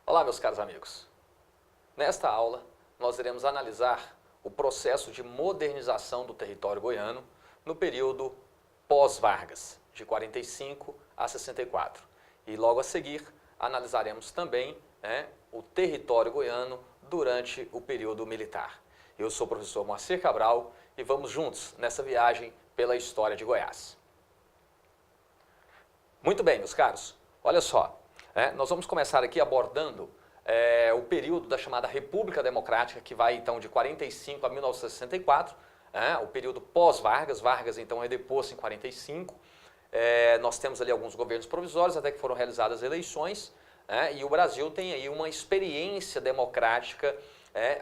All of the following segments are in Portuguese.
Olá, meus caros amigos. Nesta aula, nós iremos analisar o processo de modernização do território goiano no período pós-Vargas, de 45 a 64. E logo a seguir, analisaremos também o território goiano durante o período militar. Eu sou o professor Moacir Cabral e vamos juntos nessa viagem pela história de Goiás. Muito bem, meus caros, olha só, nós vamos começar aqui abordando o período da chamada República Democrática, que vai então de 45 a 1964, o período pós-Vargas. Vargas então é deposto em 45, nós temos ali alguns governos provisórios até que foram realizadas eleições, e o Brasil tem aí uma experiência democrática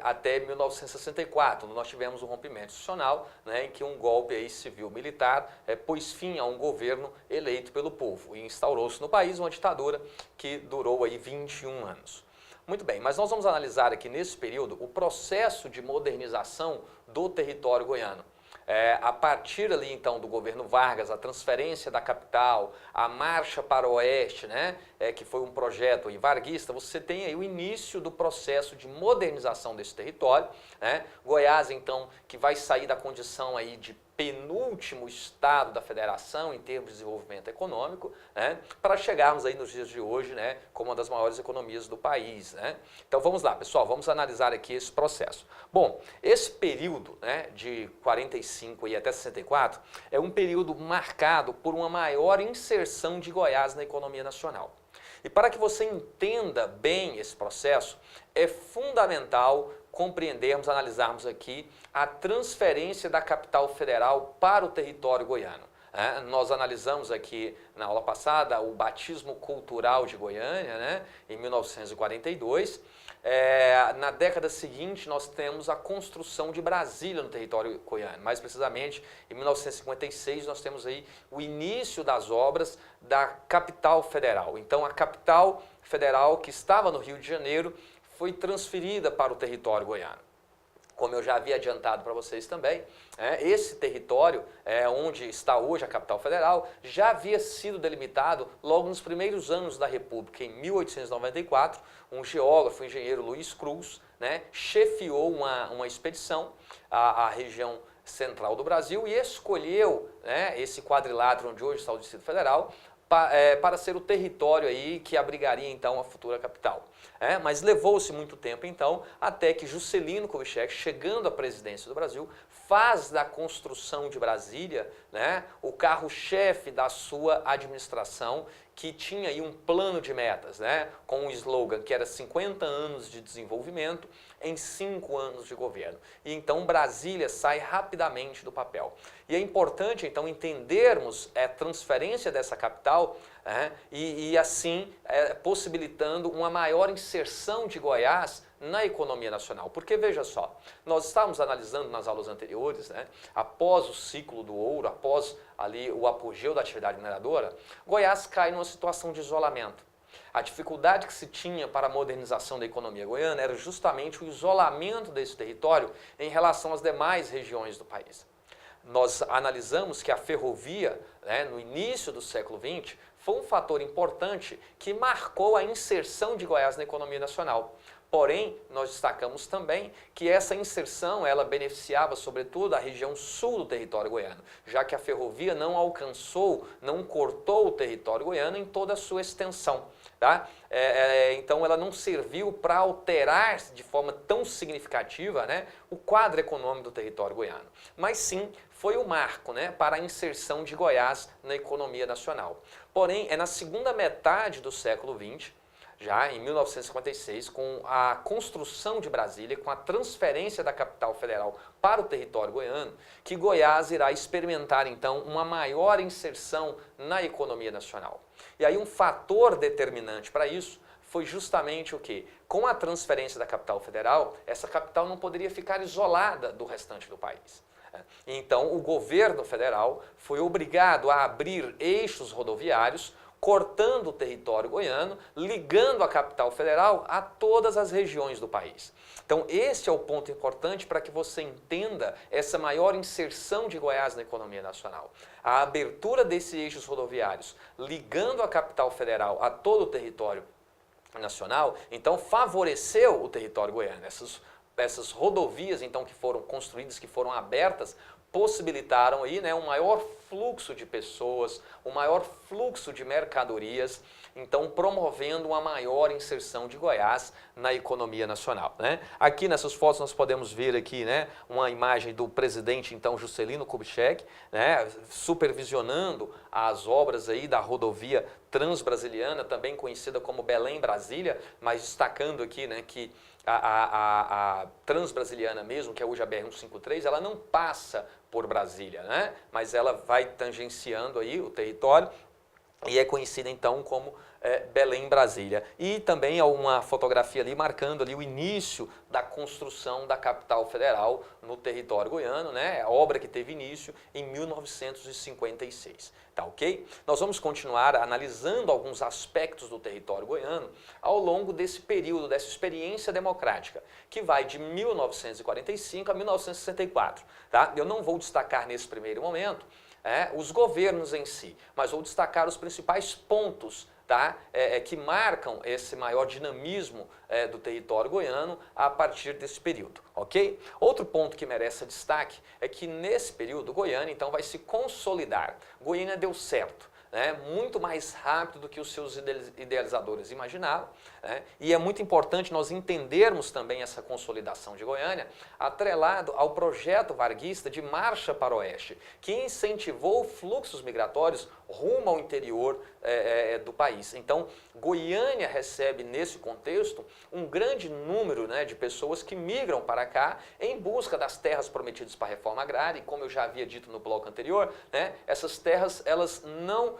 até 1964, quando nós tivemos um rompimento institucional, em que um golpe aí civil-militar pôs fim a um governo eleito pelo povo e instaurou-se no país uma ditadura que durou aí 21 anos. Muito bem, mas nós vamos analisar aqui nesse período o processo de modernização do território goiano. A partir ali então do governo Vargas, a transferência da capital, a marcha para o oeste, que foi um projeto varguista, você tem aí o início do processo de modernização desse território. Goiás então que vai sair da condição aí de penúltimo estado da federação em termos de desenvolvimento econômico, para chegarmos aí nos dias de hoje, como uma das maiores economias do país. Então vamos lá, pessoal, vamos analisar aqui esse processo. Bom, esse período de 45 e até 64 é um período marcado por uma maior inserção de Goiás na economia nacional. E para que você entenda bem esse processo, é fundamental compreendermos, analisarmos aqui a transferência da capital federal para o território goiano. Nós analisamos aqui na aula passada o batismo cultural de Goiânia, em 1942. Na década seguinte nós temos a construção de Brasília no território goiano. Mais precisamente, em 1956 nós temos aí o início das obras da capital federal. Então a capital federal que estava no Rio de Janeiro foi transferida para o território goiano. Como eu já havia adiantado para vocês também, esse território, onde está hoje a capital federal, já havia sido delimitado logo nos primeiros anos da República. Em 1894, um geógrafo, o engenheiro Luiz Cruz, chefiou uma expedição à região central do Brasil e escolheu esse quadrilátero onde hoje está o Distrito Federal para ser o território aí que abrigaria então a futura capital. Mas levou-se muito tempo então, até que Juscelino Kubitschek, chegando à presidência do Brasil, faz da construção de Brasília o carro-chefe da sua administração, que tinha aí um plano de metas, com um slogan que era 50 anos de desenvolvimento em 5 anos de governo. E então Brasília sai rapidamente do papel. E é importante então entendermos a transferência dessa capital e assim possibilitando uma maior inserção de Goiás na economia nacional. Porque veja só, nós estávamos analisando nas aulas anteriores, após o ciclo do ouro, após ali o apogeu da atividade mineradora, Goiás cai numa situação de isolamento. A dificuldade que se tinha para a modernização da economia goiana era justamente o isolamento desse território em relação às demais regiões do país. Nós analisamos que a ferrovia, no início do século XX, foi um fator importante que marcou a inserção de Goiás na economia nacional. Porém, nós destacamos também que essa inserção ela beneficiava sobretudo a região sul do território goiano, já que a ferrovia não alcançou, não cortou o território goiano em toda a sua extensão. Então ela não serviu para alterar de forma tão significativa o quadro econômico do território goiano, mas sim foi o marco para a inserção de Goiás na economia nacional. Porém, é na segunda metade do século XX, já em 1956, com a construção de Brasília, com a transferência da capital federal para o território goiano, que Goiás irá experimentar então uma maior inserção na economia nacional. E aí um fator determinante para isso foi justamente o quê? Com a transferência da capital federal, essa capital não poderia ficar isolada do restante do país. Então o governo federal foi obrigado a abrir eixos rodoviários, cortando o território goiano, ligando a capital federal a todas as regiões do país. Então esse é o ponto importante para que você entenda essa maior inserção de Goiás na economia nacional. A abertura desses eixos rodoviários, ligando a capital federal a todo o território nacional, então favoreceu o território goiano. Essas rodovias então que foram construídas, que foram abertas, possibilitaram aí, né, um maior fluxo de pessoas, um maior fluxo de mercadorias, então promovendo uma maior inserção de Goiás na economia nacional, né? Aqui nessas fotos nós podemos ver aqui, né, uma imagem do presidente então Juscelino Kubitschek, né, supervisionando as obras aí da rodovia Transbrasiliana, também conhecida como Belém-Brasília, mas destacando aqui, né, que a Transbrasiliana mesmo, que é hoje a BR-153, ela não passa por Brasília, né? Mas ela vai tangenciando aí o território e é conhecida então como Belém-Brasília. E também há uma fotografia ali marcando ali o início da construção da capital federal no território goiano, né? A obra que teve início em 1956. Tá ok? Nós vamos continuar analisando alguns aspectos do território goiano ao longo desse período, dessa experiência democrática, que vai de 1945 a 1964. Tá? Eu não vou destacar nesse primeiro momento os governos em si, mas vou destacar os principais pontos, tá? Que marcam esse maior dinamismo do território goiano a partir desse período, ok? Outro ponto que merece destaque é que nesse período Goiânia então vai se consolidar. Goiânia deu certo, né? Muito mais rápido do que os seus idealizadores imaginavam, né? E é muito importante nós entendermos também essa consolidação de Goiânia atrelado ao projeto varguista de Marcha para o Oeste, que incentivou fluxos migratórios rumo ao interior do país. Então, Goiânia recebe nesse contexto um grande número, né, de pessoas que migram para cá em busca das terras prometidas para a reforma agrária, e como eu já havia dito no bloco anterior, né, essas terras elas não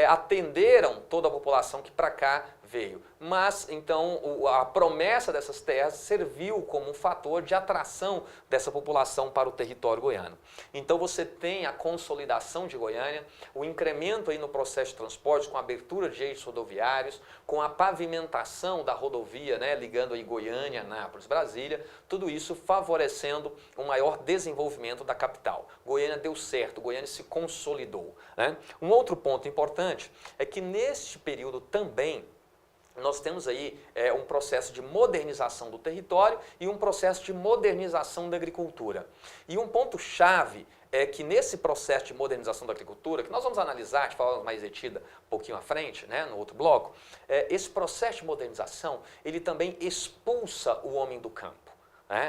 atenderam toda a população que para cá veio, mas então a promessa dessas terras serviu como um fator de atração dessa população para o território goiano. Então você tem a consolidação de Goiânia, o incremento aí no processo de transporte com a abertura de eixos rodoviários, com a pavimentação da rodovia, né, ligando aí Goiânia, Anápolis, Brasília, tudo isso favorecendo um maior desenvolvimento da capital. Goiânia deu certo, Goiânia se consolidou, né? Um outro ponto importante é que neste período também nós temos aí um processo de modernização do território e um processo de modernização da agricultura. E um ponto-chave é que nesse processo de modernização da agricultura, que nós vamos analisar de forma mais detida um pouquinho à frente, né, no outro bloco, esse processo de modernização, ele também expulsa o homem do campo.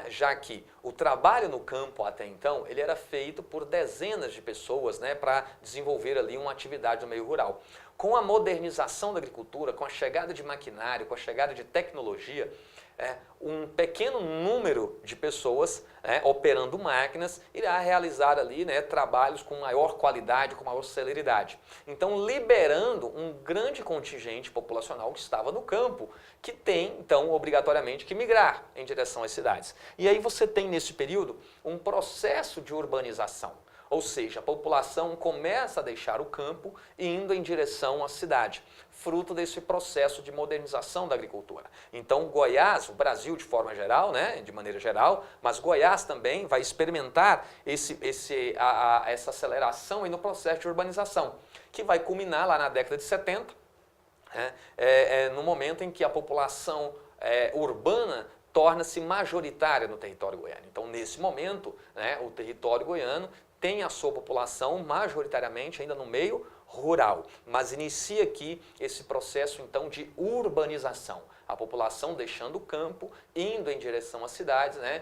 Já que o trabalho no campo até então, ele era feito por dezenas de pessoas, né, para desenvolver ali uma atividade no meio rural. Com a modernização da agricultura, com a chegada de maquinário, com a chegada de tecnologia, um pequeno número de pessoas operando máquinas irá realizar ali, né, trabalhos com maior qualidade, com maior celeridade. Então, liberando um grande contingente populacional que estava no campo, que tem, então, obrigatoriamente que migrar em direção às cidades. E aí você tem, nesse período, um processo de urbanização. Ou seja, a população começa a deixar o campo e indo em direção à cidade, fruto desse processo de modernização da agricultura. Então, Goiás, o Brasil de forma geral, né, de maneira geral, mas Goiás também vai experimentar essa aceleração aí no processo de urbanização, que vai culminar lá na década de 70, no momento em que a população urbana torna-se majoritária no território goiano. Então, nesse momento, né, o território goiano tem a sua população majoritariamente ainda no meio rural, mas inicia aqui esse processo então de urbanização, a população deixando o campo, indo em direção às cidades, né,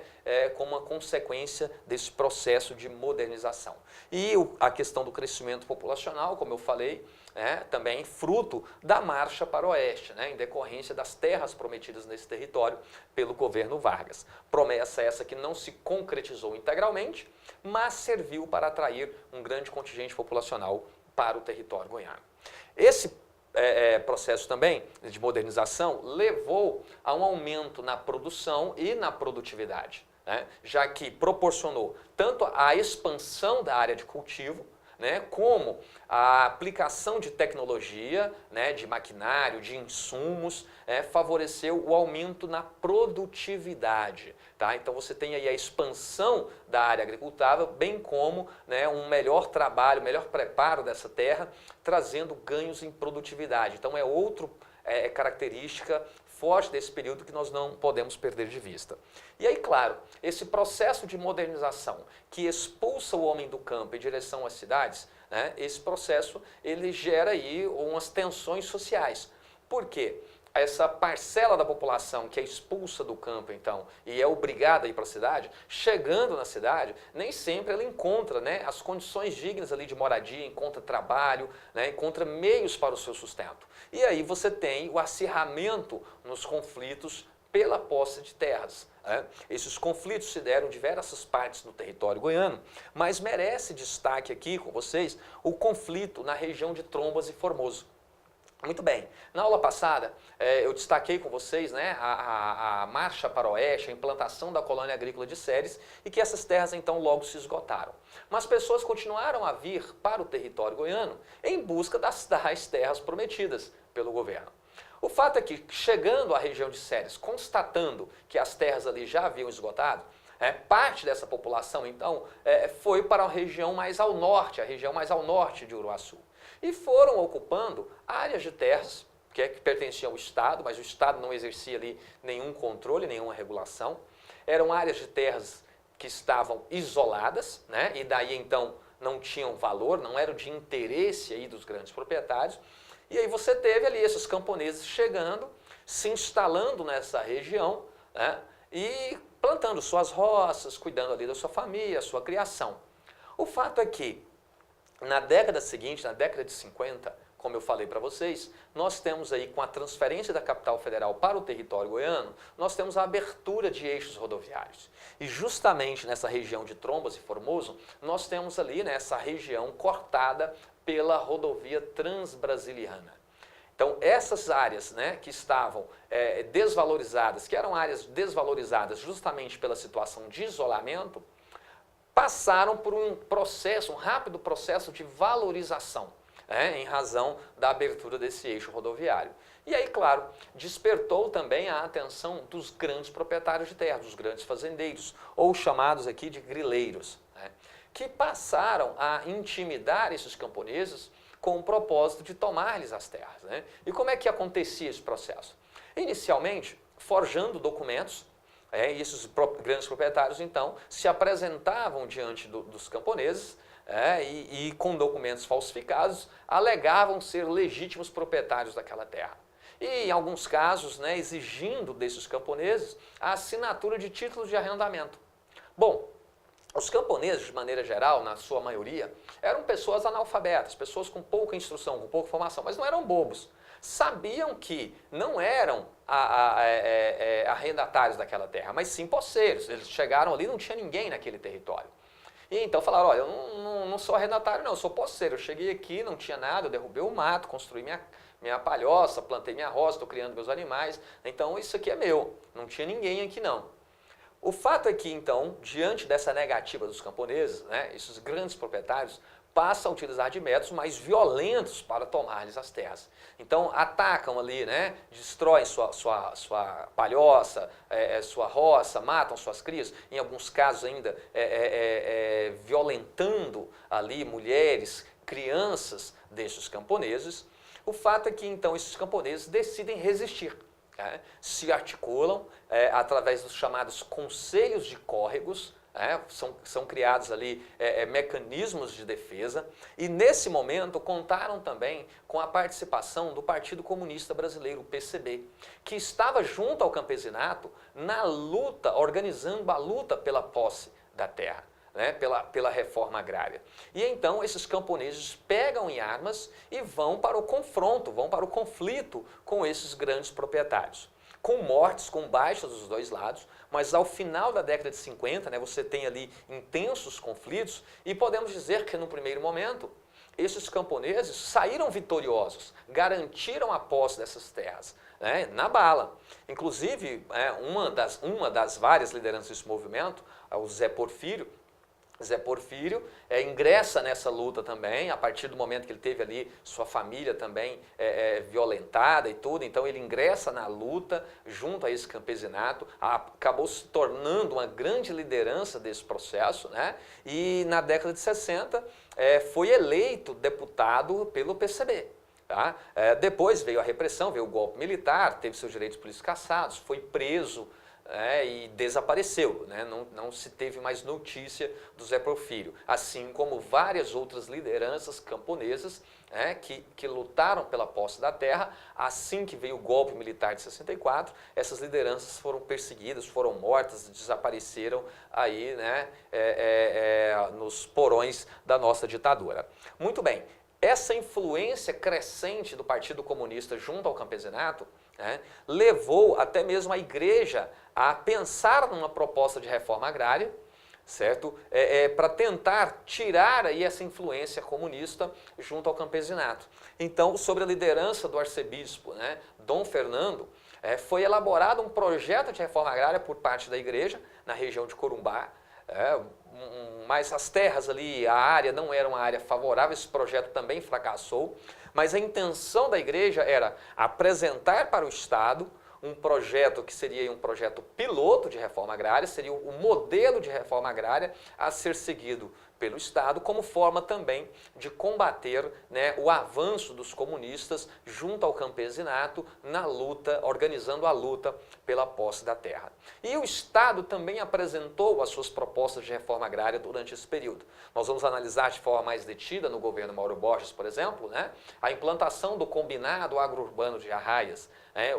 como uma consequência desse processo de modernização. E a questão do crescimento populacional, como eu falei, também fruto da marcha para o oeste, né, em decorrência das terras prometidas nesse território pelo governo Vargas. Promessa essa que não se concretizou integralmente, mas serviu para atrair um grande contingente populacional para o território goiano. Esse processo também de modernização levou a um aumento na produção e na produtividade, né, já que proporcionou tanto a expansão da área de cultivo, né, como a aplicação de tecnologia, né, de maquinário, de insumos, favoreceu o aumento na produtividade. Tá? Então você tem aí a expansão da área agricultável, bem como, né, um melhor trabalho, melhor preparo dessa terra, trazendo ganhos em produtividade. Então é outra característica forte desse período que nós não podemos perder de vista. E aí, claro, esse processo de modernização que expulsa o homem do campo em direção às cidades, né, esse processo ele gera aí umas tensões sociais. Por quê? Essa parcela da população que é expulsa do campo, então, e é obrigada a ir para a cidade, chegando na cidade, nem sempre ela encontra, né, as condições dignas ali de moradia, encontra trabalho, né, encontra meios para o seu sustento. E aí você tem o acirramento nos conflitos pela posse de terras. Né? Esses conflitos se deram em diversas partes do território goiano, mas merece destaque aqui com vocês o conflito na região de Trombas e Formoso. Muito bem, na aula passada eu destaquei com vocês, né, a marcha para o oeste, a implantação da colônia agrícola de Ceres e que essas terras então logo se esgotaram. Mas pessoas continuaram a vir para o território goiano em busca das tais terras prometidas pelo governo. O fato é que chegando à região de Ceres, constatando que as terras ali já haviam esgotado, parte dessa população então foi para a região mais ao norte, a região mais ao norte de Uruaçu. E foram ocupando áreas de terras que pertenciam ao Estado, mas o Estado não exercia ali nenhum controle, nenhuma regulação. Eram áreas de terras que estavam isoladas, né? E daí então não tinham valor, não eram de interesse aí dos grandes proprietários. E aí você teve ali esses camponeses chegando, se instalando nessa região, né? E plantando suas roças, cuidando ali da sua família, sua criação. O fato é que na década seguinte, na década de 50, como eu falei para vocês, nós temos aí com a transferência da capital federal para o território goiano, nós temos a abertura de eixos rodoviários. E justamente nessa região de Trombas e Formoso, nós temos ali nessa região cortada pela rodovia Transbrasiliana. Então essas áreas, né, que estavam desvalorizadas, que eram áreas desvalorizadas justamente pela situação de isolamento, passaram por um processo, um rápido processo de valorização, em razão da abertura desse eixo rodoviário. E aí, claro, despertou também a atenção dos grandes proprietários de terra, dos grandes fazendeiros, ou chamados aqui de grileiros, né, que passaram a intimidar esses camponeses com o propósito de tomar-lhes as terras. Né? E como é que acontecia esse processo? Inicialmente, forjando documentos, e esses grandes proprietários, então, se apresentavam diante dos camponeses e com documentos falsificados, alegavam ser legítimos proprietários daquela terra. E, em alguns casos, né, exigindo desses camponeses a assinatura de títulos de arrendamento. Bom, os camponeses, de maneira geral, na sua maioria, eram pessoas analfabetas, pessoas com pouca instrução, com pouca formação, mas não eram bobos. Sabiam que não eram arrendatários daquela terra, mas sim posseiros. Eles chegaram ali e não tinha ninguém naquele território. E então falaram, olha, eu não sou arrendatário não, eu sou posseiro. Eu cheguei aqui, não tinha nada, eu derrubei o mato, construí minha palhoça, plantei minha roça, estou criando meus animais, então isso aqui é meu, não tinha ninguém aqui não. O fato é que, então, diante dessa negativa dos camponeses, né, esses grandes proprietários passam a utilizar de métodos mais violentos para tomar-lhes as terras. Então, atacam ali, né, destroem sua palhoça, sua roça, matam suas crias, em alguns casos ainda violentando ali mulheres, crianças destes camponeses. O fato é que, então, esses camponeses decidem resistir. Se articulam através dos chamados conselhos de córregos, são criados ali mecanismos de defesa e nesse momento contaram também com a participação do Partido Comunista Brasileiro, o PCB, que estava junto ao campesinato na luta, organizando a luta pela posse da terra. Né, pela reforma agrária. E então esses camponeses pegam em armas e vão para o confronto, vão para o conflito com esses grandes proprietários. Com mortes, com baixas dos dois lados, mas ao final da década de 50, né, você tem ali intensos conflitos e podemos dizer que no primeiro momento esses camponeses saíram vitoriosos, garantiram a posse dessas terras, né, na bala. Inclusive, uma das várias lideranças desse movimento, o Zé Porfírio, ingressa nessa luta também, a partir do momento que ele teve ali sua família também violentada e tudo, então ele ingressa na luta junto a esse campesinato, acabou se tornando uma grande liderança desse processo, né? E na década de 60 foi eleito deputado pelo PCB. Tá? Depois veio a repressão, veio o golpe militar, teve seus direitos políticos cassados, foi preso e desapareceu. Né? Não se teve mais notícia do Zé Porfírio. Assim como várias outras lideranças camponesas que lutaram pela posse da terra. Assim que veio o golpe militar de 64, essas lideranças foram perseguidas, foram mortas, desapareceram aí, né, nos porões da nossa ditadura. Muito bem. Essa influência crescente do Partido Comunista junto ao campesinato levou até mesmo a igreja a pensar numa proposta de reforma agrária, certo? Para tentar tirar aí essa influência comunista junto ao campesinato. Então, sob a liderança do arcebispo, Dom Fernando, foi elaborado um projeto de reforma agrária por parte da igreja na região de Corumbá. Mas as terras ali, a área não era uma área favorável, esse projeto também fracassou, mas a intenção da igreja era apresentar para o Estado um projeto que seria um projeto piloto de reforma agrária, seria o modelo de reforma agrária a ser seguido pelo Estado, como forma também de combater o avanço dos comunistas junto ao campesinato na luta, organizando a luta pela posse da terra. E o Estado também apresentou as suas propostas de reforma agrária durante esse período. Nós vamos analisar de forma mais detida no governo Mauro Borges, por exemplo, a implantação do combinado agro-urbano de Arraias,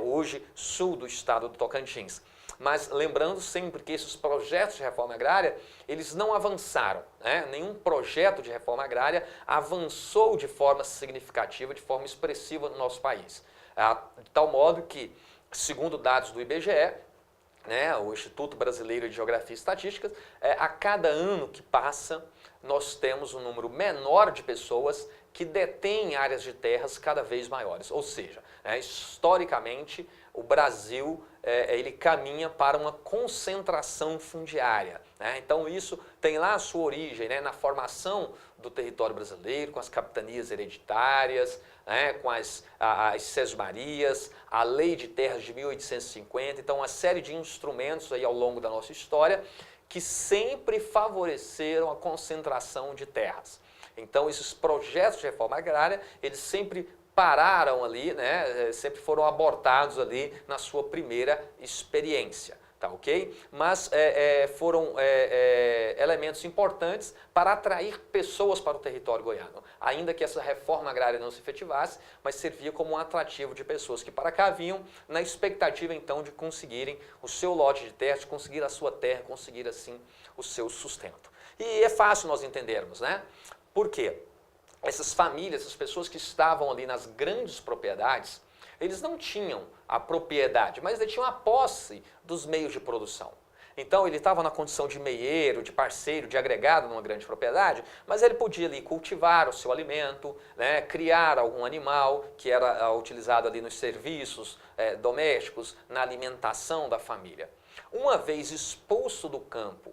hoje sul do estado do Tocantins. Mas lembrando sempre que esses projetos de reforma agrária, eles não avançaram. Nenhum projeto de reforma agrária avançou de forma significativa, de forma expressiva no nosso país. De tal modo que, segundo dados do IBGE, o Instituto Brasileiro de Geografia e Estatística, a cada ano que passa, nós temos um número menor de pessoas que detêm áreas de terras cada vez maiores. Ou seja, historicamente, o Brasil ele caminha para uma concentração fundiária. Então isso tem lá a sua origem na formação do território brasileiro, com as capitanias hereditárias, com as sesmarias, a Lei de Terras de 1850, então uma série de instrumentos aí ao longo da nossa história que sempre favoreceram a concentração de terras. Então esses projetos de reforma agrária, eles sempre pararam ali, sempre foram abortados ali na sua primeira experiência, tá ok? Mas foram elementos importantes para atrair pessoas para o território goiano, ainda que essa reforma agrária não se efetivasse, mas servia como um atrativo de pessoas que para cá vinham na expectativa então de conseguirem o seu lote de terra, de conseguir a sua terra, conseguir assim o seu sustento. E é fácil nós entendermos, Por quê? Essas famílias, essas pessoas que estavam ali nas grandes propriedades, eles não tinham a propriedade, mas eles tinham a posse dos meios de produção. Então ele estava na condição de meieiro, de parceiro, de agregado numa grande propriedade, mas ele podia ali cultivar o seu alimento, criar algum animal que era utilizado ali nos serviços domésticos, na alimentação da família. Uma vez expulso do campo,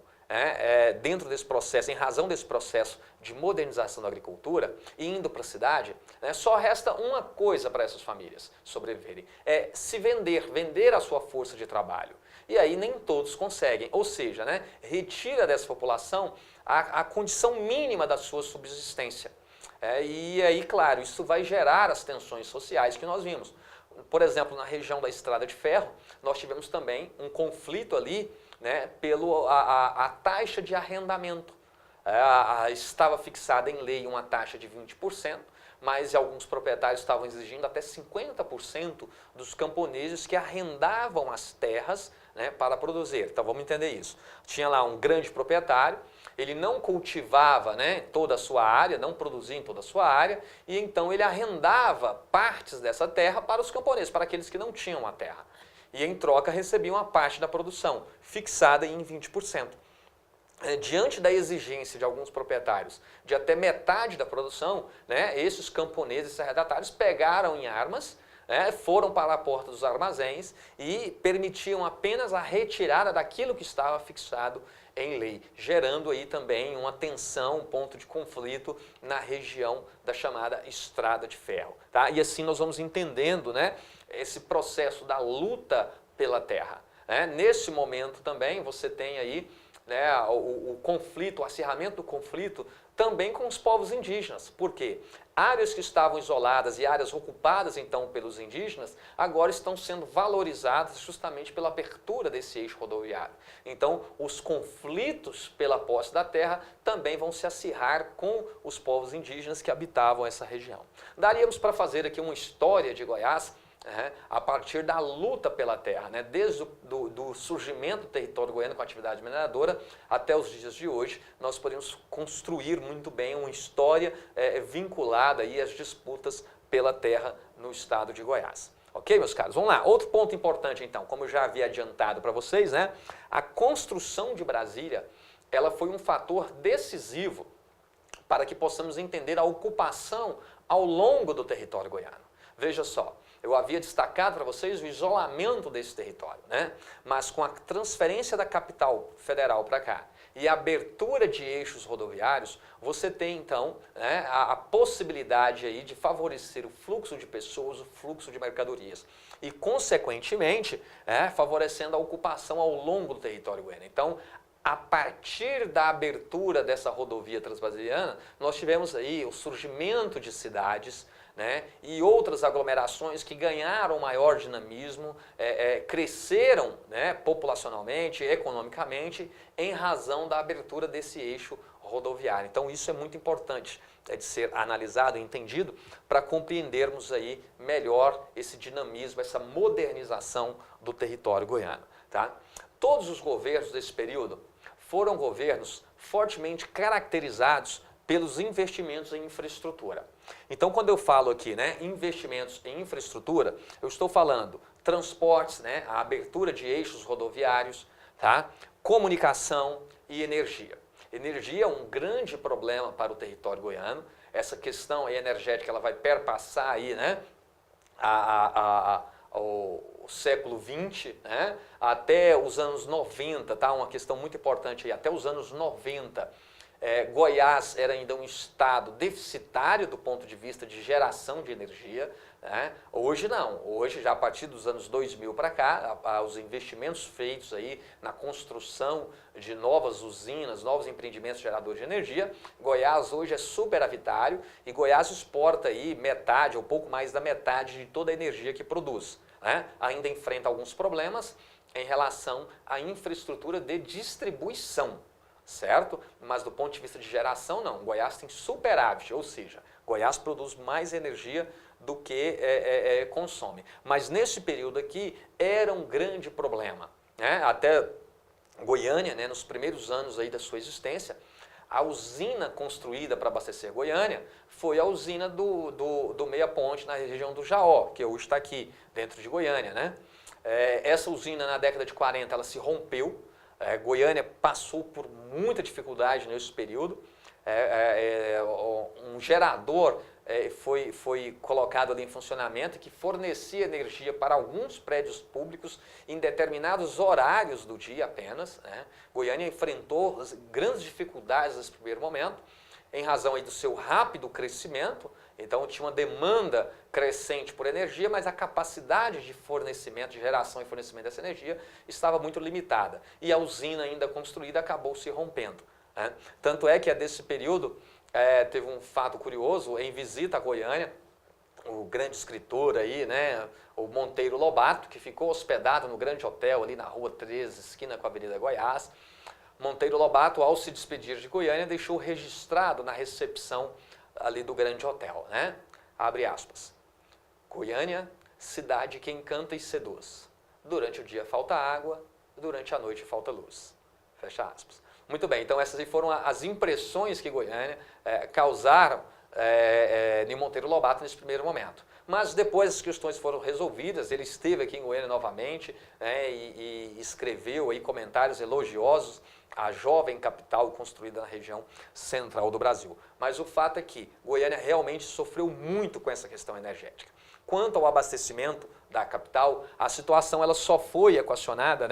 dentro desse processo, em razão desse processo de modernização da agricultura, e indo para a cidade, só resta uma coisa para essas famílias sobreviverem, se vender a sua força de trabalho. E aí nem todos conseguem, ou seja, retira dessa população a condição mínima da sua subsistência. E aí, claro, isso vai gerar as tensões sociais que nós vimos. Por exemplo, na região da Estrada de Ferro, nós tivemos também um conflito ali, pela taxa de arrendamento. Estava fixada em lei uma taxa de 20%, mas alguns proprietários estavam exigindo até 50% dos camponeses que arrendavam as terras para produzir. Então vamos entender isso. Tinha lá um grande proprietário, ele não cultivava toda a sua área, não produzia em toda a sua área, e então ele arrendava partes dessa terra para os camponeses, para aqueles que não tinham a terra. E em troca recebiam a parte da produção, fixada em 20%. Diante da exigência de alguns proprietários de até metade da produção, esses camponeses, esses arrendatários pegaram em armas, foram para a porta dos armazéns e permitiam apenas a retirada daquilo que estava fixado em lei, gerando aí também uma tensão, um ponto de conflito na região da chamada Estrada de Ferro. Tá? E assim nós vamos entendendo esse processo da luta pela terra. Nesse momento também você tem aí o conflito, o acirramento do conflito também com os povos indígenas. Por quê? Áreas que estavam isoladas e áreas ocupadas então pelos indígenas, agora estão sendo valorizadas justamente pela abertura desse eixo rodoviário. Então, os conflitos pela posse da terra também vão se acirrar com os povos indígenas que habitavam essa região. Daríamos para fazer aqui uma história de Goiás, a partir da luta pela terra, desde o surgimento do território goiano com a atividade mineradora até os dias de hoje, nós podemos construir muito bem uma história vinculada aí às disputas pela terra no estado de Goiás. Ok, meus caros? Vamos lá. Outro ponto importante, então, como eu já havia adiantado para vocês, a construção de Brasília, ela foi um fator decisivo para que possamos entender a ocupação ao longo do território goiano. Veja só, eu havia destacado para vocês o isolamento desse território, mas com a transferência da capital federal para cá e a abertura de eixos rodoviários, você tem então a possibilidade aí de favorecer o fluxo de pessoas, o fluxo de mercadorias e, consequentemente, favorecendo a ocupação ao longo do território goiano. Então, a partir da abertura dessa rodovia transbrasiliana, nós tivemos aí o surgimento de cidades, e outras aglomerações que ganharam maior dinamismo, cresceram populacionalmente, economicamente, em razão da abertura desse eixo rodoviário. Então isso é muito importante de ser analisado e entendido para compreendermos aí melhor esse dinamismo, essa modernização do território goiano. Tá? Todos os governos desse período foram governos fortemente caracterizados pelos investimentos em infraestrutura. Então, quando eu falo aqui, investimentos em infraestrutura, eu estou falando transportes, a abertura de eixos rodoviários, tá? Comunicação e energia. Energia é um grande problema para o território goiano. Essa questão energética ela vai perpassar aí, o século XX, até os anos 90, tá? Uma questão muito importante aí, até os anos 90. Goiás era ainda um estado deficitário do ponto de vista de geração de energia. Hoje não, hoje já a partir dos anos 2000 para cá, os investimentos feitos aí na construção de novas usinas, novos empreendimentos geradores de energia, Goiás hoje é superavitário e Goiás exporta aí metade ou pouco mais da metade de toda a energia que produz. Ainda enfrenta alguns problemas em relação à infraestrutura de distribuição. Certo? Mas do ponto de vista de geração, não. Goiás tem superávit, ou seja, Goiás produz mais energia do que consome. Mas nesse período aqui era um grande problema. Até Goiânia, nos primeiros anos aí da sua existência, a usina construída para abastecer Goiânia foi a usina do Meia Ponte na região do Jaó, que hoje está aqui dentro de Goiânia. Essa usina na década de 40 ela se rompeu. Goiânia passou por muita dificuldade nesse período. Um gerador foi colocado ali em funcionamento que fornecia energia para alguns prédios públicos em determinados horários do dia apenas. Goiânia enfrentou grandes dificuldades nesse primeiro momento, em razão aí do seu rápido crescimento. Então tinha uma demanda crescente por energia, mas a capacidade de fornecimento, de geração e fornecimento dessa energia estava muito limitada. E a usina ainda construída acabou se rompendo. Tanto é que desse período teve um fato curioso, em visita a Goiânia, o grande escritor aí, o Monteiro Lobato, que ficou hospedado no grande hotel ali na Rua 13, esquina com a Avenida Goiás. Monteiro Lobato, ao se despedir de Goiânia, deixou registrado na recepção ali do grande hotel, Abre aspas. Goiânia, cidade que encanta e seduz. Durante o dia falta água, durante a noite falta luz. Fecha aspas. Muito bem, então essas foram as impressões que Goiânia causaram em Monteiro Lobato nesse primeiro momento. Mas depois as questões foram resolvidas, ele esteve aqui em Goiânia novamente e escreveu aí comentários elogiosos à jovem capital construída na região central do Brasil. Mas o fato é que Goiânia realmente sofreu muito com essa questão energética. Quanto ao abastecimento da capital, a situação ela só foi equacionada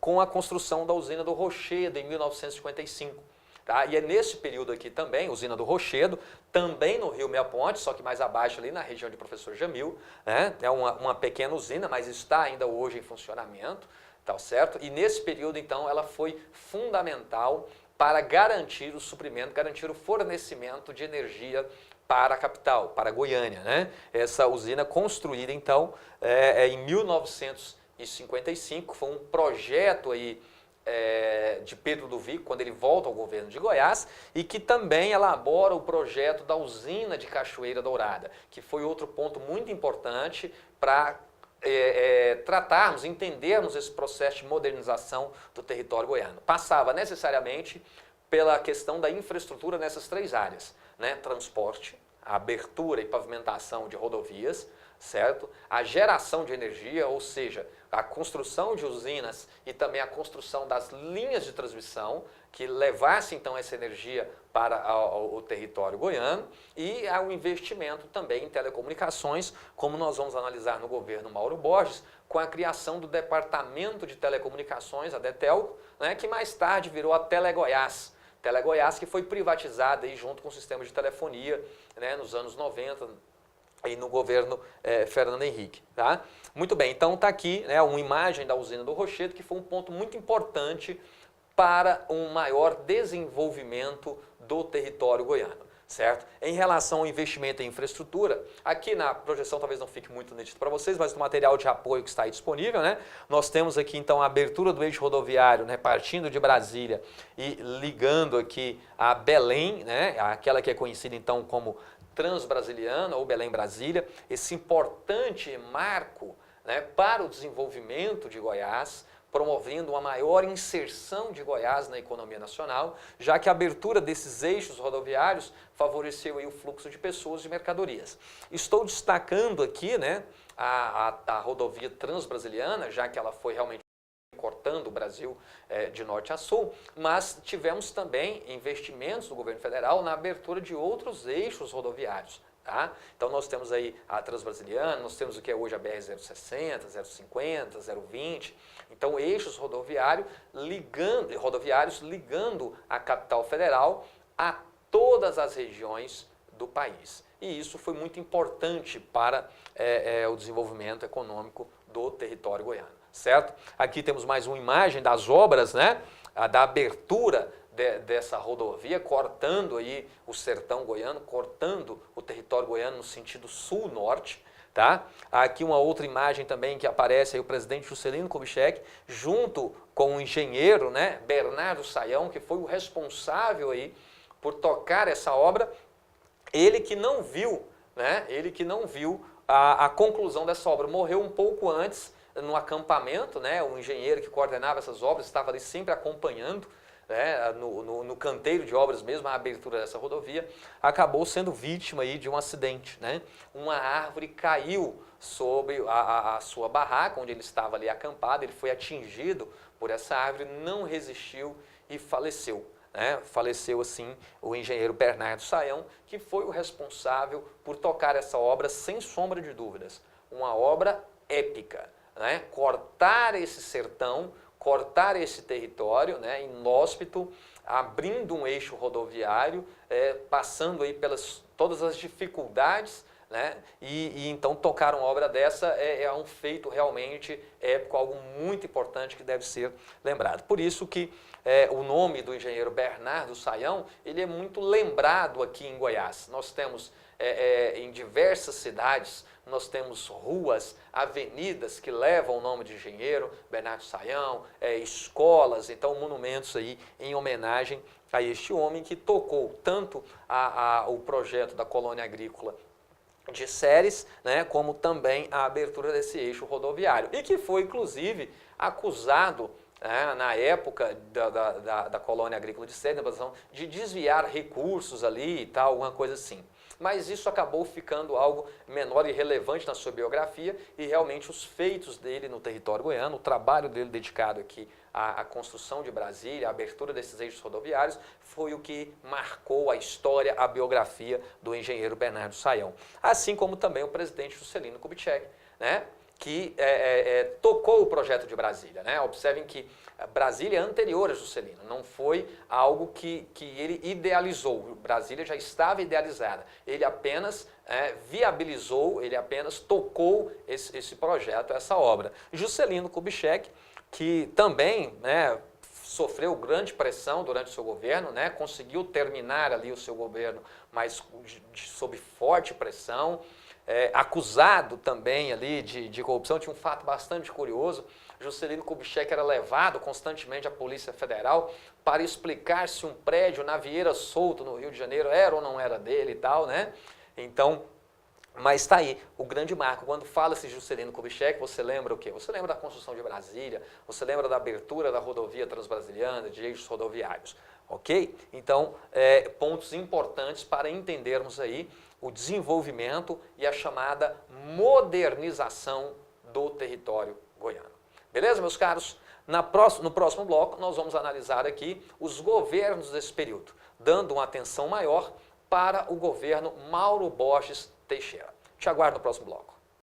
com a construção da usina do Rochedo em 1955. Tá? E é nesse período aqui também, usina do Rochedo, também no Rio Meia Ponte, só que mais abaixo ali na região de Professor Jamil, é uma pequena usina, mas está ainda hoje em funcionamento, tá certo? E nesse período então ela foi fundamental para garantir o suprimento, garantir o fornecimento de energia para a capital, para Goiânia, né? Essa usina construída, então, em 1955, foi um projeto aí de Pedro Ludovico, quando ele volta ao governo de Goiás, e que também elabora o projeto da usina de Cachoeira Dourada, que foi outro ponto muito importante para tratarmos, entendermos esse processo de modernização do território goiano. Passava necessariamente pela questão da infraestrutura nessas três áreas, né? Transporte, a abertura e pavimentação de rodovias, certo? A geração de energia, ou seja, a construção de usinas e também a construção das linhas de transmissão que levasse então essa energia para o território goiano, e o investimento também em telecomunicações, como nós vamos analisar no governo Mauro Borges, com a criação do Departamento de Telecomunicações, a DETEL, né, que mais tarde virou a Telegoiás. Telegoiás, que foi privatizada aí junto com o sistema de telefonia, né, nos anos 90, aí no governo Fernando Henrique. Tá? Muito bem, então está aqui, né, uma imagem da usina do Rochedo, que foi um ponto muito importante para um maior desenvolvimento do território goiano, certo? Em relação ao investimento em infraestrutura, aqui na projeção talvez não fique muito nítido para vocês, mas no material de apoio que está aí disponível, né, nós temos aqui então a abertura do eixo rodoviário, né, partindo de Brasília e ligando aqui a Belém, né, aquela que é conhecida então como Transbrasiliana ou Belém-Brasília, esse importante marco, né, para o desenvolvimento de Goiás, promovendo uma maior inserção de Goiás na economia nacional, já que a abertura desses eixos rodoviários favoreceu aí o fluxo de pessoas e mercadorias. Estou destacando aqui, né, a rodovia Transbrasiliana, já que ela foi realmente cortando o Brasil de norte a sul, mas tivemos também investimentos do governo federal na abertura de outros eixos rodoviários. Tá? Então nós temos aí a Transbrasiliana, nós temos o que é hoje a BR-060, 050, 020, então eixos rodoviários ligando a capital federal a todas as regiões do país. E isso foi muito importante para o desenvolvimento econômico do território goiano, certo? Aqui temos mais uma imagem das obras, né? Da abertura dessa rodovia, cortando aí o sertão goiano, cortando o território goiano no sentido sul-norte, tá? Aqui uma outra imagem também que aparece aí o presidente Juscelino Kubitschek, junto com o engenheiro, né, Bernardo Sayão, que foi o responsável aí por tocar essa obra, ele que não viu, né, a conclusão dessa obra, morreu um pouco antes no acampamento, né, o engenheiro que coordenava essas obras estava ali sempre acompanhando, né, no canteiro de obras mesmo, a abertura dessa rodovia, acabou sendo vítima aí de um acidente, né? Uma árvore caiu sobre a sua barraca, onde ele estava ali acampado, ele foi atingido por essa árvore, não resistiu e faleceu. Né? Faleceu assim o engenheiro Bernardo Sayão, que foi o responsável por tocar essa obra sem sombra de dúvidas. Uma obra épica, né? Cortar esse sertão, cortar esse território, né, inóspito, abrindo um eixo rodoviário, passando aí pelas todas as dificuldades, né, e então tocar uma obra dessa é um feito realmente épico, algo muito importante que deve ser lembrado. Por isso que o nome do engenheiro Bernardo Sayão, ele é muito lembrado aqui em Goiás. Nós temos em diversas cidades, nós temos ruas, avenidas que levam o nome de engenheiro Bernardo Sayão, escolas, então monumentos aí em homenagem a este homem que tocou tanto o projeto da colônia agrícola de Ceres, né, como também a abertura desse eixo rodoviário, e que foi inclusive acusado, na época da colônia agrícola de Ceres, de desviar recursos ali e tal, alguma coisa assim. Mas isso acabou ficando algo menor e relevante na sua biografia, e realmente os feitos dele no território goiano, o trabalho dele dedicado aqui à construção de Brasília, à abertura desses eixos rodoviários, foi o que marcou a história, a biografia do engenheiro Bernardo Sayão. Assim como também o presidente Juscelino Kubitschek, né, que tocou o projeto de Brasília. Né? Observem que Brasília é anterior a Juscelino, não foi algo que ele idealizou. Brasília já estava idealizada. Ele apenas viabilizou, ele apenas tocou esse projeto, essa obra. Juscelino Kubitschek, que também, né, sofreu grande pressão durante o seu governo, né? Conseguiu terminar ali o seu governo, mas sob forte pressão, acusado também ali de corrupção. Tinha um fato bastante curioso: Juscelino Kubitschek era levado constantemente à Polícia Federal para explicar se um prédio na Vieira Solto, no Rio de Janeiro, era ou não era dele e tal, né? Então, mas está aí o grande marco. Quando fala-se Juscelino Kubitschek, você lembra o quê? Você lembra da construção de Brasília, você lembra da abertura da rodovia Transbrasiliana, de eixos rodoviários, ok? Então, pontos importantes para entendermos aí o desenvolvimento e a chamada modernização do território goiano. Beleza, meus caros? No próximo bloco, nós vamos analisar aqui os governos desse período, dando uma atenção maior para o governo Mauro Borges Teixeira. Te aguardo no próximo bloco.